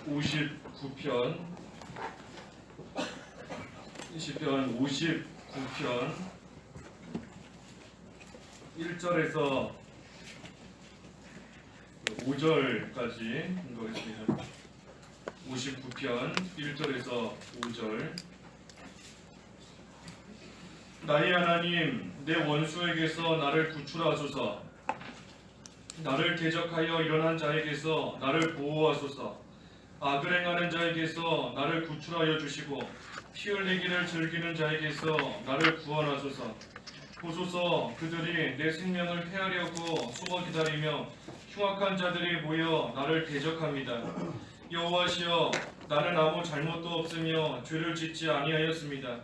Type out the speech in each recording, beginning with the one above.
59편 시편 59편 1절에서 5절까지 읽어보겠습니다. 59편 1절에서 5절. 나의 하나님, 내 원수에게서 나를 구출하소서. 나를 대적하여 일어난 자에게서 나를 보호하소서. 악을 행하는 자에게서 나를 구출하여 주시고 피 흘리기를 즐기는 자에게서 나를 구원하소서. 보소서, 그들이 내 생명을 해하려고 숨어 기다리며 흉악한 자들이 모여 나를 대적합니다. 여호와시여, 나는 아무 잘못도 없으며 죄를 짓지 아니하였습니다.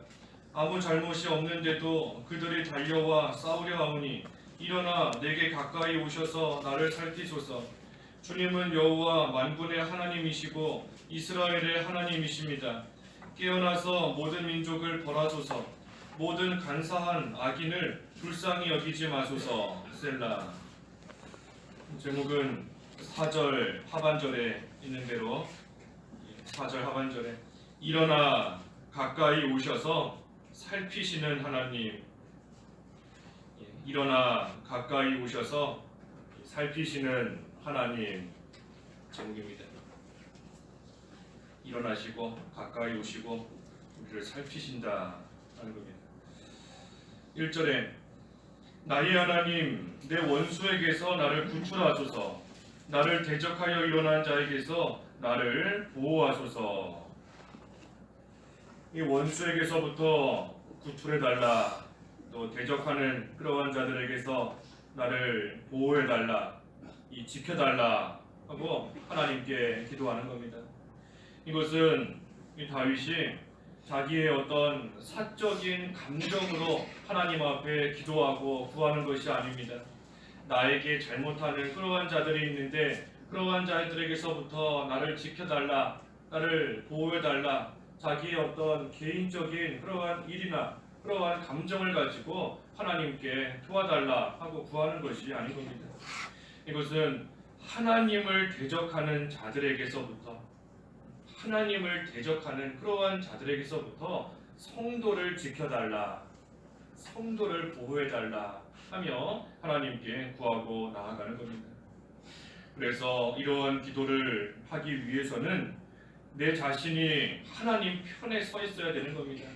아무 잘못이 없는데도 그들이 달려와 싸우려 하오니 일어나 내게 가까이 오셔서 나를 살피소서. 주님은 여호와 만군의 하나님이시고 이스라엘의 하나님이십니다. 깨어나서 모든 민족을 벌하소서. 모든 간사한 악인을 불쌍히 여기지 마소서. 셀라. 제목은 4절 하반절에 있는 대로 4절 하반절에 일어나 가까이 오셔서 살피시는 하나님. 일어나 가까이 오셔서 살피시는 하나님 제목입니다. 일어나시고 가까이 오시고 우리를 살피신다 하는 겁니다. 1절에 나의 하나님, 내 원수에게서 나를 구출하소서. 나를 대적하여 일어난 자에게서 나를 보호하소서. 이 원수에게서부터 구출해달라. 또 대적하는 그러한 자들에게서 나를 보호해달라, 이 지켜달라 하고 하나님께 기도하는 겁니다. 이것은 이 다윗이 자기의 어떤 사적인 감정으로 하나님 앞에 기도하고 구하는 것이 아닙니다. 나에게 잘못하는 그러한 자들이 있는데 그러한 자들에게서부터 나를 지켜달라, 나를 보호해달라, 자기의 어떤 개인적인 그러한 일이나 그러한 감정을 가지고 하나님께 도와달라 하고 구하는 것이 아닌 겁니다. 이것은 하나님을 대적하는 자들에게서부터, 하나님을 대적하는 그러한 자들에게서부터 성도를 지켜달라, 성도를 보호해달라 하며 하나님께 구하고 나아가는 겁니다. 그래서 이러한 기도를 하기 위해서는 내 자신이 하나님 편에 서 있어야 되는 겁니다.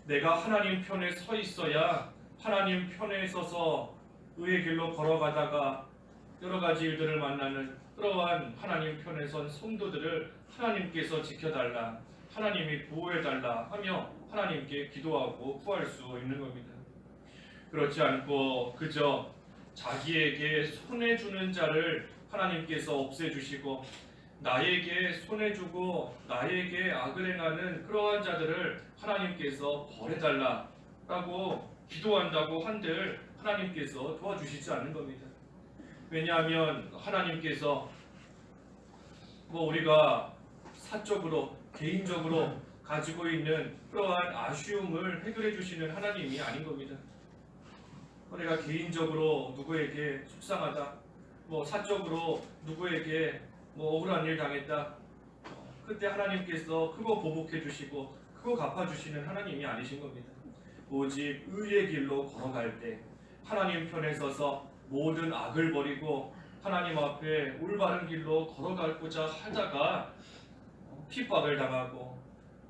내가 하나님 편에 서 있어야 하나님 편에 서서 의의 길로 걸어가다가 여러 가지 일들을 만나는 그러한 하나님 편에 선 성도들을 하나님께서 지켜달라, 하나님이 보호해달라 하며 하나님께 기도하고 구할 수 있는 겁니다. 그렇지 않고 그저 자기에게 손해주는 자를 하나님께서 없애주시고 나에게 손해주고 나에게 악을 행하는 그러한 자들을 하나님께서 벌해달라라고 기도한다고 한들 하나님께서 도와주시지 않는 겁니다. 왜냐하면 하나님께서 우리가 사적으로 개인적으로 가지고 있는 그러한 아쉬움을 해결해 주시는 하나님이 아닌 겁니다. 우리가 개인적으로 누구에게 속상하다, 사적으로 누구에게 억울한 일 당했다, 그때 하나님께서 그거 보복해 주시고 그거 갚아 주시는 하나님이 아니신 겁니다. 오직 의의 길로 걸어갈 때 하나님 편에 서서 모든 악을 버리고 하나님 앞에 올바른 길로 걸어가고자 하다가 핍박을 당하고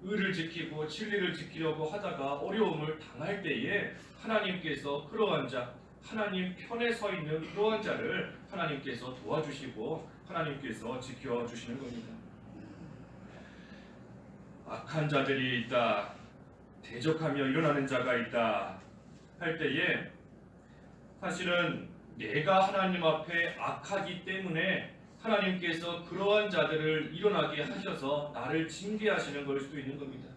의를 지키고 진리를 지키려고 하다가 어려움을 당할 때에 하나님께서 그러한 자, 하나님 편에 서 있는 그러한 자를 하나님께서 도와주시고 하나님께서 지켜주시는 겁니다. 악한 자들이 있다, 대적하며 일어나는 자가 있다 할 때에 사실은 내가 하나님 앞에 악하기 때문에 하나님께서 그러한 자들을 일어나게 하셔서 나를 징계하시는 걸 수도 있는 겁니다.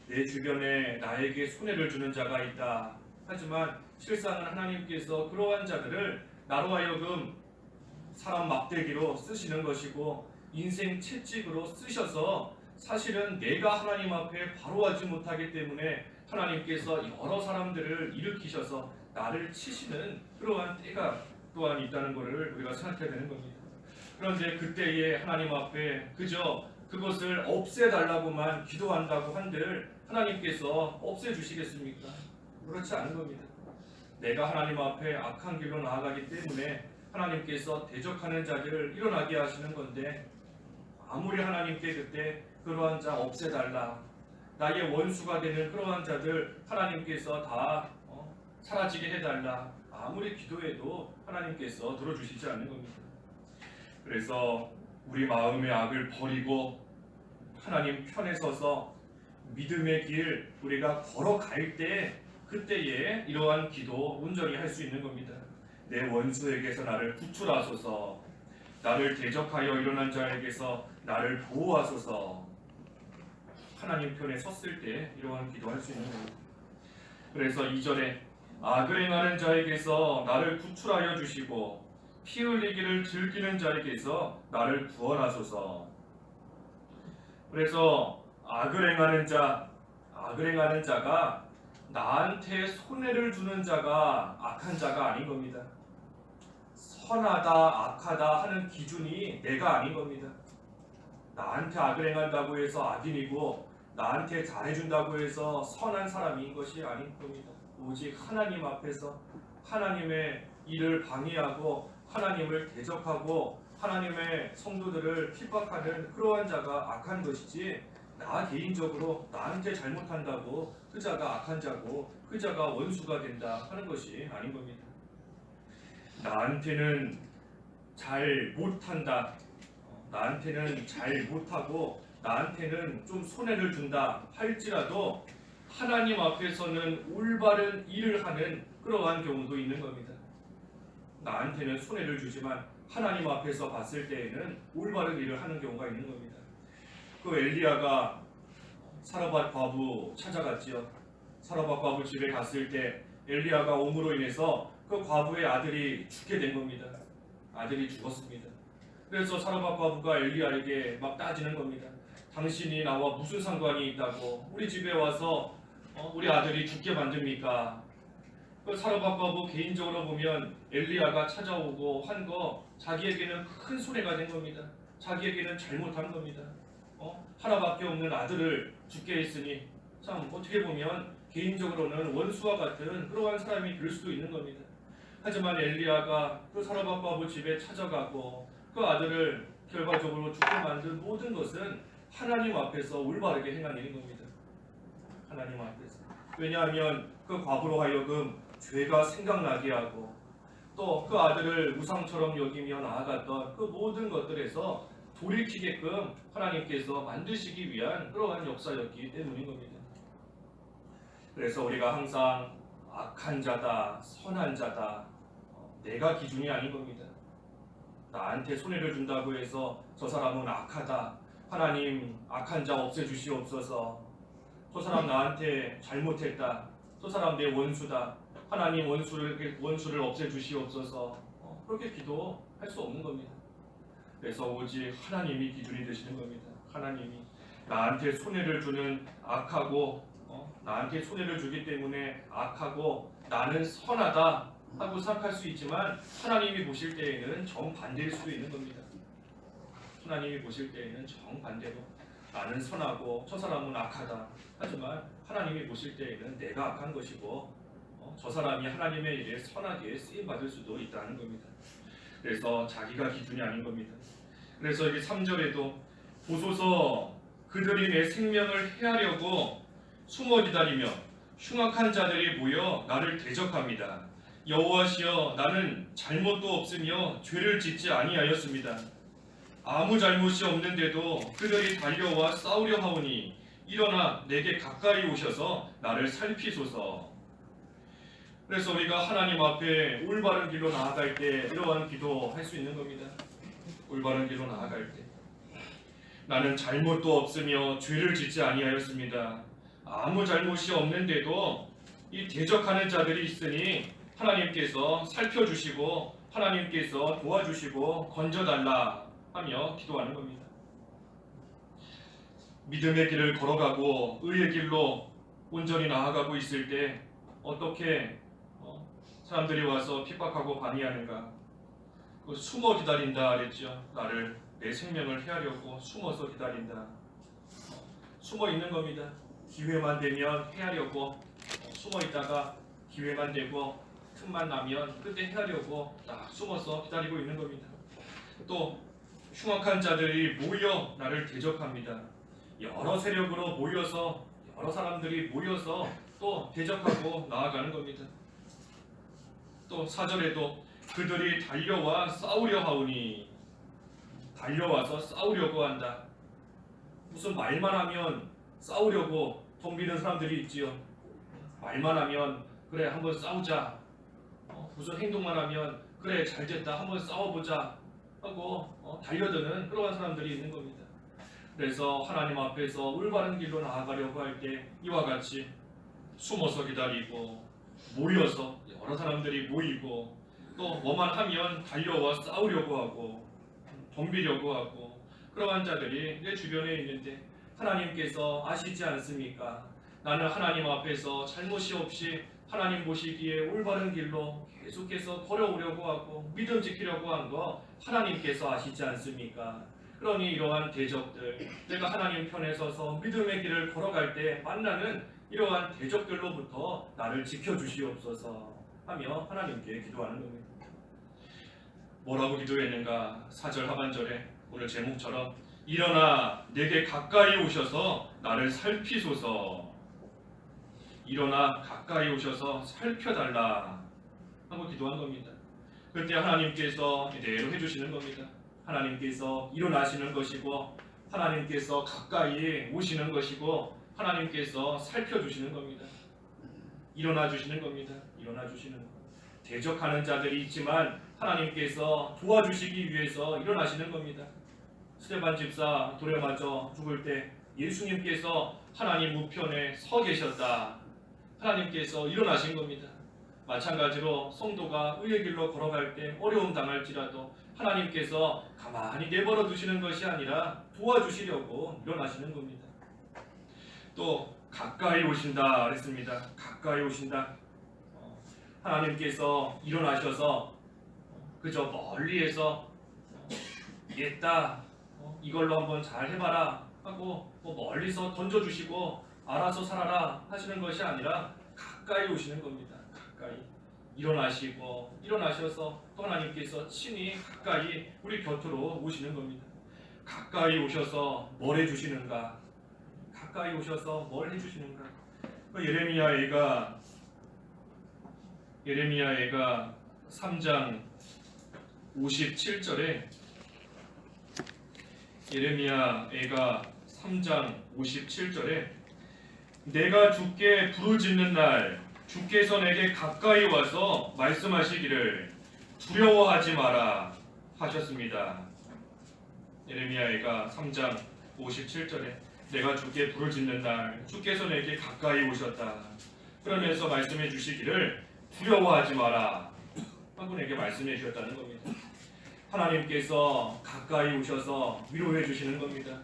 내 주변에 나에게 손해를 주는 자가 있다. 하지만 실상은 하나님께서 그러한 자들을 나로 하여금 사람 막대기로 쓰시는 것이고 인생 채찍으로 쓰셔서 사실은 내가 하나님 앞에 바로 하지 못하기 때문에 하나님께서 여러 사람들을 일으키셔서 나를 치시는 그러한 때가 또한 있다는 것을 우리가 생각해야 되는 겁니다. 그런데 그때에 하나님 앞에 그저 그것을 없애달라고만 기도한다고 한들 하나님께서 없애주시겠습니까? 그렇지 않은 겁니다. 내가 하나님 앞에 악한 길로 나아가기 때문에 하나님께서 대적하는 자들을 일어나게 하시는 건데, 아무리 하나님께 그때 그러한 자 없애달라, 나의 원수가 되는 그러한 자들 하나님께서 다 사라지게 해달라, 아무리 기도해도 하나님께서 들어주시지 않는 겁니다. 그래서 우리 마음의 악을 버리고 하나님 편에 서서 믿음의 길 우리가 걸어갈 때, 그때에 이러한 기도 온전히 할 수 있는 겁니다. 내 원수에게서 나를 구출하소서, 나를 대적하여 일어난 자에게서 나를 보호하소서. 하나님 편에 섰을 때 이러한 기도할 수 있는 겁니다. 그래서 2절에 악을 행하는 자에게서 나를 구출하여 주시고 피 흘리기를 즐기는 자에게서 나를 구원하소서. 그래서 악을 행하는 자가 나한테 손해를 주는 자가 악한 자가 아닌 겁니다. 선하다 악하다 하는 기준이 내가 아닌 겁니다. 나한테 악을 행한다고 해서 악인이고 나한테 잘해준다고 해서 선한 사람인 것이 아닌 겁니다. 오직 하나님 앞에서 하나님의 일을 방해하고 하나님을 대적하고 하나님의 성도들을 핍박하는 그러한 자가 악한 것이지, 나 개인적으로 나한테 잘못한다고 그 자가 악한 자고 그 자가 원수가 된다 하는 것이 아닌 겁니다. 나한테는 잘 못한다, 나한테는 잘 못하고 나한테는 좀 손해를 준다 할지라도 하나님 앞에서는 올바른 일을 하는 그러한 경우도 있는 겁니다. 나한테는 손해를 주지만 하나님 앞에서 봤을 때에는 올바른 일을 하는 경우가 있는 겁니다. 그 엘리야가 사르밧 과부 찾아갔지요. 사르밧 과부 집에 갔을 때 엘리야가 옴으로 인해서 그 과부의 아들이 죽게 된 겁니다. 아들이 죽었습니다. 그래서 사르밧 과부가 엘리야에게 막 따지는 겁니다. 당신이 나와 무슨 상관이 있다고 우리 집에 와서 우리 아들이 죽게 만듭니까? 그 사르밧 과부 개인적으로 보면 엘리야가 찾아오고 한 거 자기에게는 큰 손해가 된 겁니다. 자기에게는 잘못한 겁니다. 하나밖에 없는 아들을 죽게 했으니 참 어떻게 보면 개인적으로는 원수와 같은 그러한 사람이 될 수도 있는 겁니다. 하지만 엘리야가 그 사르밧 과부 집에 찾아가고 그 아들을 결과적으로 죽게 만든 모든 것은 하나님 앞에서 올바르게 행한 일인 겁니다. 하나님 앞에서. 왜냐하면 그 과부로 하여금 죄가 생각나게 하고 또 그 아들을 우상처럼 여기며 나아갔던 그 모든 것들에서 돌이키게끔 하나님께서 만드시기 위한 그러한 역사였기 때문인 겁니다. 그래서 우리가 항상 악한 자다, 선한 자다, 내가 기준이 아닌 겁니다. 나한테 손해를 준다고 해서 저 사람은 악하다, 하나님 악한 자 없애주시옵소서, 저 사람 나한테 잘못했다, 저 사람 내 원수다, 하나님 원수를 없애주시옵소서, 그렇게 기도할 수 없는 겁니다. 그래서 오직 하나님이 기준이 되시는 겁니다. 하나님이 나한테 손해를 주는 악하고 나한테 손해를 주기 때문에 악하고 나는 선하다 하고 생각할 수 있지만 하나님이 보실 때에는 정반대일 수도 있는 겁니다. 하나님이 보실 때에는 정반대로 나는 선하고 저 사람은 악하다 하지만 하나님이 보실 때에는 내가 악한 것이고 저 사람이 하나님의 일에 선하게 쓰임받을 수도 있다는 겁니다. 그래서 자기가 기준이 아닌 겁니다. 그래서 여기 3절에도 보소서 그들이 내 생명을 해하려고 숨어 기다리며 흉악한 자들이 모여 나를 대적합니다. 여호와시여 나는 잘못도 없으며 죄를 짓지 아니하였습니다. 아무 잘못이 없는데도 그들이 달려와 싸우려 하오니 일어나 내게 가까이 오셔서 나를 살피소서. 그래서 우리가 하나님 앞에 올바른 길로 나아갈 때 이러한 기도할 수 있는 겁니다. 올바른 길로 나아갈 때 나는 잘못도 없으며 죄를 짓지 아니하였습니다. 아무 잘못이 없는데도 이 대적하는 자들이 있으니 하나님께서 살펴주시고 하나님께서 도와주시고 건져달라 하며 기도하는 겁니다. 믿음의 길을 걸어가고 의의 길로 온전히 나아가고 있을 때 어떻게 사람들이 와서 핍박하고 방해하는가? 숨어 기다린다 그랬죠. 나를 내 생명을 해하려고 숨어서 기다린다. 숨어 있는 겁니다. 기회만 되면 해하려고 숨어 있다가 기회만 되고 틈만 나면 그때 해하려고 딱 숨어서 기다리고 있는 겁니다. 또 흉악한 자들이 모여 나를 대적합니다. 여러 세력으로 모여서 여러 사람들이 모여서 또 대적하고 나아가는 겁니다. 또 4절에도 그들이 달려와 싸우려 하오니, 달려와서 싸우려고 한다. 무슨 말만 하면 싸우려고 덤비는 사람들이 있지요. 말만 하면 그래 한번 싸우자, 무슨 행동만 하면 그래 잘됐다 한번 싸워보자 하고 달려드는 그러한 사람들이 있는 겁니다. 그래서 하나님 앞에서 올바른 길로 나아가려고 할 때 이와 같이 숨어서 기다리고 모여서 여러 사람들이 모이고 또 뭐만 하면 달려와 싸우려고 하고 덤비려고 하고 그러한 자들이 내 주변에 있는데 하나님께서 아시지 않습니까? 나는 하나님 앞에서 잘못이 없이 하나님 보시기에 올바른 길로 계속해서 걸어오려고 하고 믿음 지키려고 한 거 하나님께서 아시지 않습니까? 그러니 이러한 대적들, 내가 하나님 편에 서서 믿음의 길을 걸어갈 때 만나는 이러한 대적들로부터 나를 지켜주시옵소서 하며 하나님께 기도하는 겁니다. 뭐라고 기도했는가? 4절 하반절에 오늘 제목처럼 일어나 내게 가까이 오셔서 나를 살피소서, 일어나 가까이 오셔서 살펴달라 하고 기도한 겁니다. 그때 하나님께서 이대로 해주시는 겁니다. 하나님께서 일어나시는 것이고 하나님께서 가까이 오시는 것이고 하나님께서 살펴주시는 겁니다. 일어나 주시는 겁니다. 일어나 주시는 것. 대적하는 자들이 있지만 하나님께서 도와주시기 위해서 일어나시는 겁니다. 스데반 집사 돌에 맞아 죽을 때 예수님께서 하나님 우편에 서 계셨다. 하나님께서 일어나신 겁니다. 마찬가지로 성도가 의의 길로 걸어갈 때 어려움 당할지라도 하나님께서 가만히 내버려 두시는 것이 아니라 도와주시려고 일어나시는 겁니다. 또 가까이 오신다 그랬습니다. 가까이 오신다. 하나님께서 일어나셔서 그저 멀리에서 옛다 이걸로 한번 잘 해봐라 하고 멀리서 던져주시고 알아서 살아라 하시는 것이 아니라 가까이 오시는 겁니다. 가까이 일어나시고 일어나셔서 또 하나님께서 친히 가까이 우리 곁으로 오시는 겁니다. 가까이 오셔서 뭘 해주시는가? 가까이 오셔서 뭘 해주시는가? 예레미야 애가 3장 57절에 예레미야 애가 3장 57절에 내가 주께 부르짖는 날 주께서 내게 가까이 와서 말씀하시기를 두려워하지 마라 하셨습니다. 예레미야 애가 3장 57절에 내가 주께 부르짖는 날 주께서 내게 가까이 오셨다. 그러면서 말씀해 주시기를 두려워하지 마라 하고 내게 말씀해 주셨다는 겁니다. 하나님께서 가까이 오셔서 위로해 주시는 겁니다.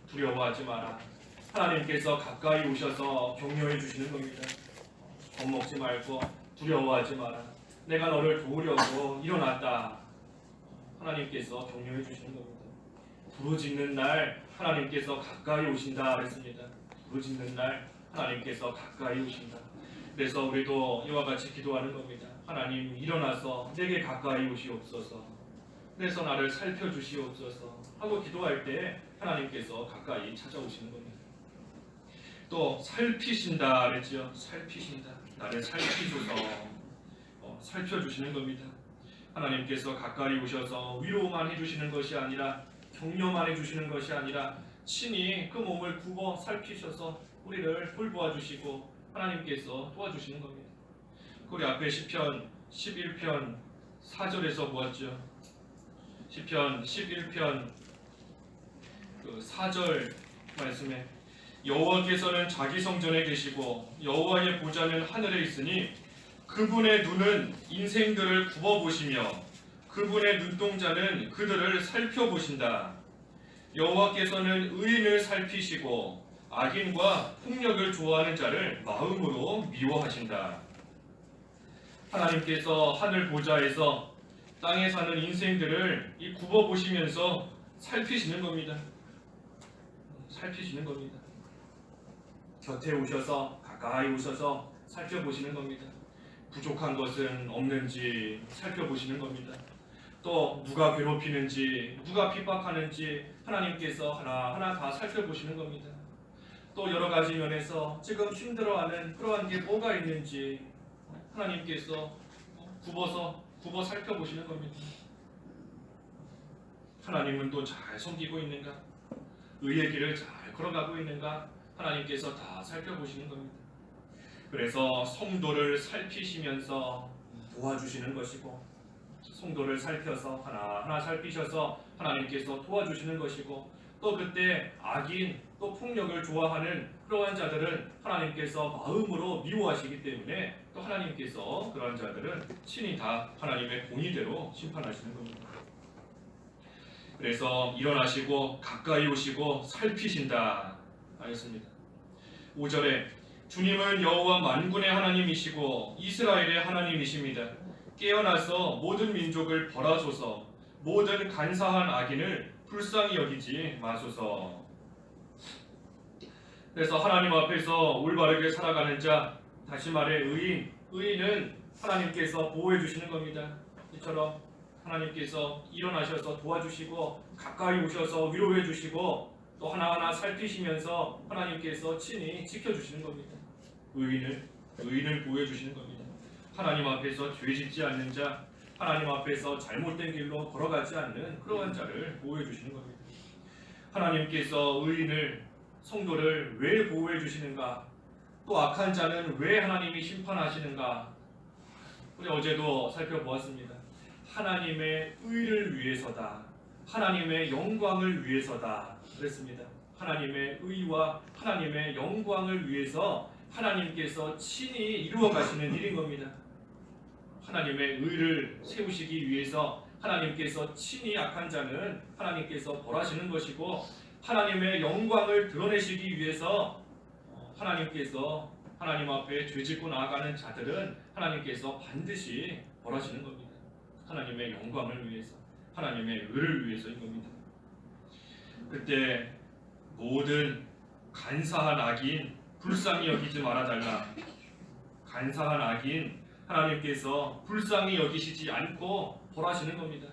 두려워하지 마라. 하나님께서 가까이 오셔서 격려해 주시는 겁니다. 겁먹지 말고 두려워하지 마라. 내가 너를 도우려고 일어났다. 하나님께서 격려해 주시는 겁니다. 부르짖는 날 하나님께서 가까이 오신다 그랬습니다. 부르짖는 날 하나님께서 가까이 오신다. 그래서 우리도 이와 같이 기도하는 겁니다. 하나님 일어나서 내게 가까이 오시옵소서. 그래서 나를 살펴주시옵소서 하고 기도할 때 하나님께서 가까이 찾아오시는 겁니다. 또 살피신다 그랬죠. 살피신다. 나를 살피소서. 살펴주시는 겁니다. 하나님께서 가까이 오셔서 위로만 해주시는 것이 아니라 격려만 해주시는 것이 아니라 친히 그 몸을 굽어 살피셔서 우리를 돌보아주시고 하나님께서 도와주시는 겁니다. 우리 앞에 시편 11편 4절에서 보았죠. 시편 11편 4절 말씀에 여호와께서는 자기 성전에 계시고 여호와의 보좌는 하늘에 있으니 그분의 눈은 인생들을 굽어보시며 그분의 눈동자는 그들을 살펴보신다. 여호와께서는 의인을 살피시고 악인과 폭력을 좋아하는 자를 마음으로 미워하신다. 하나님께서 하늘 보좌에서 땅에 사는 인생들을 굽어 보시면서 살피시는 겁니다. 살피시는 겁니다. 곁에 오셔서 가까이 오셔서 살펴보시는 겁니다. 부족한 것은 없는지 살펴보시는 겁니다. 또 누가 괴롭히는지 누가 핍박하는지 하나님께서 하나하나 다 살펴보시는 겁니다. 또 여러 가지 면에서 지금 힘들어하는 그러한 게 뭐가 있는지 하나님께서 굽어 살펴보시는 겁니다. 하나님은 또 잘 섬기고 있는가? 의의 길을 잘 걸어가고 있는가? 하나님께서 다 살펴보시는 겁니다. 그래서 성도를 살피시면서 도와주시는 것이고, 성도를 살펴서 하나하나 살피셔서 하나님께서 도와주시는 것이고, 또 그때 악인 또 폭력을 좋아하는 그러한 자들은 하나님께서 마음으로 미워하시기 때문에 또 하나님께서 그러한 자들은 친히 다 하나님의 공의대로 심판하시는 겁니다. 그래서 일어나시고 가까이 오시고 살피신다 하였습니다. 5절에 주님은 여호와 만군의 하나님이시고 이스라엘의 하나님이십니다. 깨어나서 모든 민족을 벌하소서. 모든 간사한 악인을 불쌍히 여기지 마소서. 그래서 하나님 앞에서 올바르게 살아가는 자, 다시 말해 의인은 하나님께서 보호해 주시는 겁니다. 이처럼 하나님께서 일어나셔서 도와주시고 가까이 오셔서 위로해 주시고 또 하나하나 살피시면서 하나님께서 친히 지켜주시는 겁니다. 의인을 보호해 주시는 겁니다. 하나님 앞에서 죄짓지 않는 자, 하나님 앞에서 잘못된 길로 걸어가지 않는 그러한 자를 보호해 주시는 겁니다. 하나님께서 성도를 왜 보호해 주시는가? 또 악한 자는 왜 하나님이 심판하시는가? 우리 어제도 살펴보았습니다. 하나님의 의를 위해서다. 하나님의 영광을 위해서다. 그랬습니다. 하나님의 의와 하나님의 영광을 위해서 하나님께서 친히 이루어 가시는 일인 겁니다. 하나님의 의를 세우시기 위해서 하나님께서 친히 악한 자는 하나님께서 벌하시는 것이고, 하나님의 영광을 드러내시기 위해서 하나님께서 하나님 앞에 죄짓고 나아가는 자들은 하나님께서 반드시 벌하시는 겁니다. 하나님의 영광을 위해서, 하나님의 의를 위해서인 겁니다. 그때 모든 간사한 악인 불쌍히 여기지 말아달라. 간사한 악인 하나님께서 불쌍히 여기시지 않고 벌하시는 겁니다.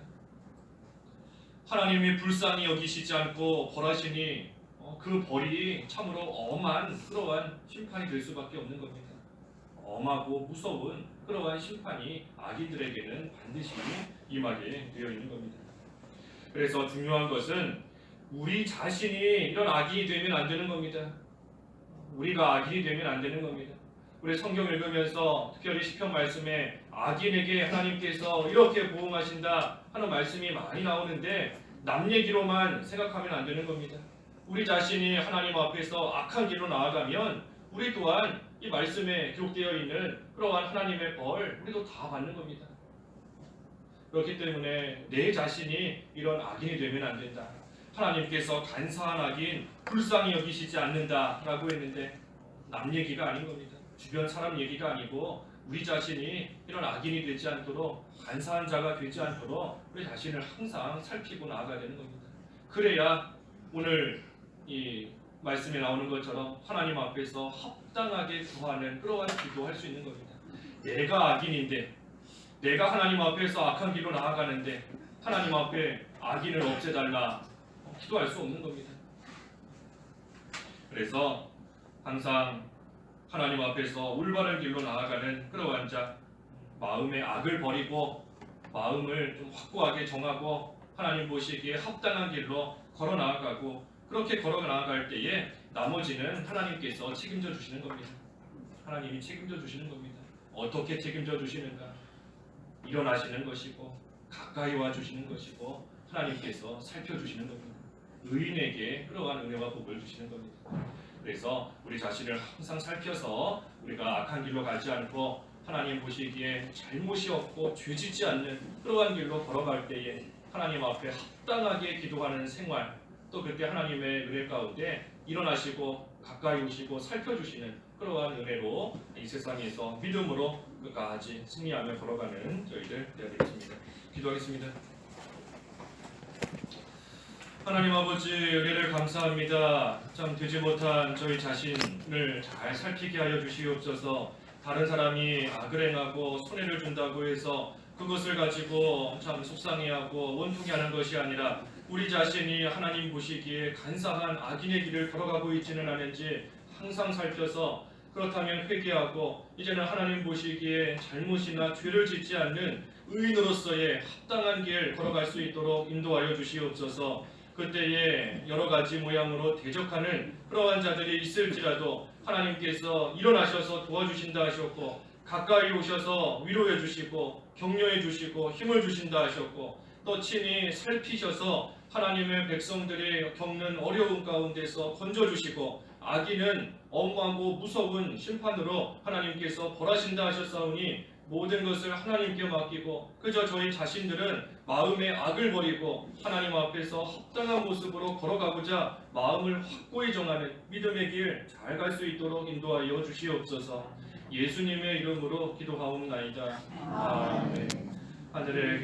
하나님이 불쌍히 여기시지 않고 벌하시니 그 벌이 참으로 엄한 그러한 심판이 될 수밖에 없는 겁니다. 엄하고 무서운 그러한 심판이 악인들에게는 반드시 임하게 되어 있는 겁니다. 그래서 중요한 것은 우리 자신이 이런 악인이 되면 안 되는 겁니다. 우리가 악인이 되면 안 되는 겁니다. 우리 성경 읽으면서 특별히 시편 말씀에 악인에게 하나님께서 이렇게 보응하신다 하는 말씀이 많이 나오는데 남 얘기로만 생각하면 안 되는 겁니다. 우리 자신이 하나님 앞에서 악한 길로 나아가면 우리 또한 이 말씀에 기록되어 있는 그러한 하나님의 벌 우리도 다 받는 겁니다. 그렇기 때문에 내 자신이 이런 악인이 되면 안 된다. 하나님께서 간사한 악인 불쌍히 여기시지 않는다라고 했는데 남 얘기가 아닌 겁니다. 주변 사람 얘기가 아니고 우리 자신이 이런 악인이 되지 않도록, 간사한 자가 되지 않도록 우리 자신을 항상 살피고 나아가야 되는 겁니다. 그래야 오늘 이 말씀에 나오는 것처럼 하나님 앞에서 합당하게 구하는 그러한 기도할 수 있는 겁니다. 내가 악인인데, 내가 하나님 앞에서 악한 길로 나아가는데 하나님 앞에 악인을 없애달라 기도할 수 없는 겁니다. 그래서 항상 하나님 앞에서 올바른 길로 나아가는 그러한 자, 마음의 악을 버리고 마음을 좀 확고하게 정하고 하나님 보시기에 합당한 길로 걸어 나아가고, 그렇게 걸어 나아갈 때에 나머지는 하나님께서 책임져 주시는 겁니다. 하나님이 책임져 주시는 겁니다. 어떻게 책임져 주시는가? 일어나시는 것이고 가까이 와 주시는 것이고 하나님께서 살펴주시는 겁니다. 의인에게 그러한 은혜와 복을 주시는 겁니다. 그래서 우리 자신을 항상 살펴서 우리가 악한 길로 가지 않고 하나님 보시기에 잘못이 없고 죄짓지 않는 그러한 길로 걸어갈 때에 하나님 앞에 합당하게 기도하는 생활, 또 그때 하나님의 은혜 가운데 일어나시고 가까이 오시고 살펴주시는 그러한 은혜로 이 세상에서 믿음으로 끝까지 승리하며 걸어가는 저희들 되어야 되겠습니다. 기도하겠습니다. 하나님 아버지, 은혜를 감사합니다. 참 되지 못한 저희 자신을 잘 살피게 하여 주시옵소서. 다른 사람이 악을 행하고 손해를 준다고 해서 그것을 가지고 참 속상해하고 원통해하는 것이 아니라 우리 자신이 하나님 보시기에 간사한 악인의 길을 걸어가고 있지는 않은지 항상 살펴서, 그렇다면 회개하고 이제는 하나님 보시기에 잘못이나 죄를 짓지 않는 의인으로서의 합당한 길 걸어갈 수 있도록 인도하여 주시옵소서. 그때에 여러 가지 모양으로 대적하는 그러한 자들이 있을지라도 하나님께서 일어나셔서 도와주신다 하셨고, 가까이 오셔서 위로해 주시고 격려해 주시고 힘을 주신다 하셨고, 또 친히 살피셔서 하나님의 백성들이 겪는 어려움 가운데서 건져주시고, 악인은 엄하고 무서운 심판으로 하나님께서 벌하신다 하셨사오니, 모든 것을 하나님께 맡기고 그저 저희 자신들은 마음의 악을 버리고 하나님 앞에서 합당한 모습으로 걸어가고자 마음을 확고히 정하는 믿음의 길 잘 갈 수 있도록 인도하여 주시옵소서. 예수님의 이름으로 기도하옵나이다. 아멘. 하늘에